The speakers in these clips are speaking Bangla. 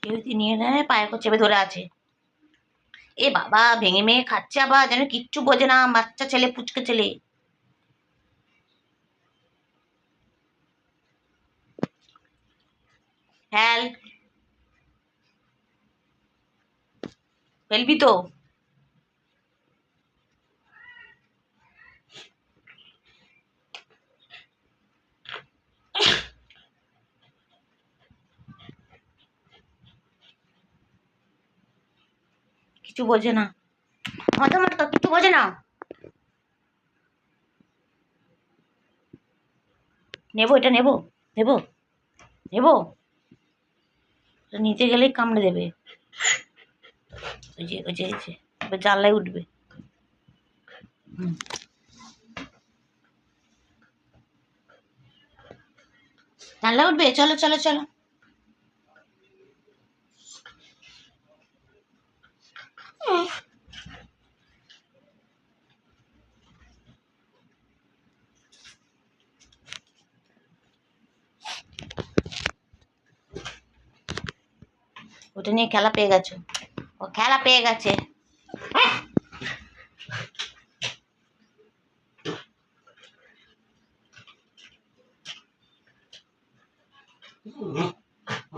কেউ যদি নিয়ে নেয় পায়ের উপর চেপে ধরে আছে। এ বাবা, ভেঙে ভেঙে খাচ্ছে আবার, যেন কিচ্ছু বোঝে না, বাচ্চা ছেলে, পুচকে ছেলে। হেল্প, ফেলবি তো? কিছু বোঝে না, মাথা মাথা কিছু বোঝে না। নেবো, এটা নেবো, নেবো, নেবো। নিচে গেলেই কামড়ে দেবে। ওই যে ওই যে ওই যে, এবার জানলায় উঠবে। জানলায় উঠবে, চলো চলো চলো। ওটা নিয়ে খেলা পেয়ে গেছো, ও খেলা পেয়ে গেছে।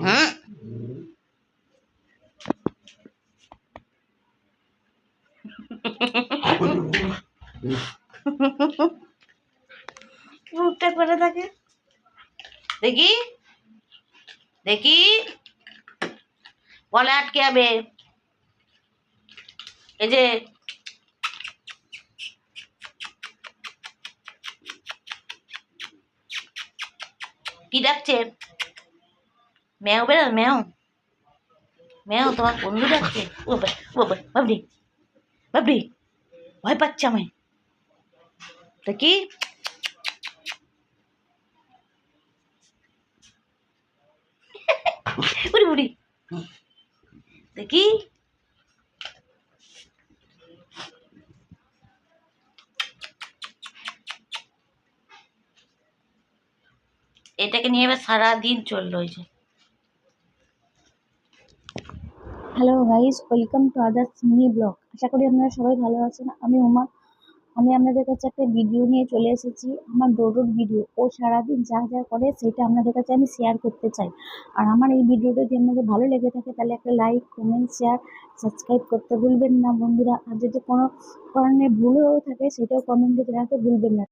হুম, মুখটা করে থাকে। দেখি দেখি, বলে আটকে যাবে। এই যে কি ডাকছে? ম্যাও বেড়াল, ম্যাও ম্যাও, তোমার বন্ধু ডাকছে। ও বাবরি, বাবরি, ভয় পাচ্ছে আমায়। দেখি, বুড়ি বুড়ি, দেখি। এটাকে নিয়ে এবার সারাদিন চললো। ওই যে hello guys, welcome to others mini blog. আশা করি আপনারা সবাই ভালো আছেন। আমি উমা। আমি আপনাদের কাছে একটা ভিডিও নিয়ে চলে এসেছি, আমার ডোডোর ভিডিও। ও সারাদিন যা যা করে সেটা আপনাদের কাছে আমি শেয়ার করতে চাই। আর আমার এই ভিডিওটা যদি আপনাদের ভালো লেগে থাকে তাহলে একটা লাইক, কমেন্ট, শেয়ার, সাবস্ক্রাইব করতে ভুলবেন না বন্ধুরা। আর যদি কোনো কারণে ভুল হয়েও থাকে সেটাও কমেন্টে জানাতে ভুলবেন না।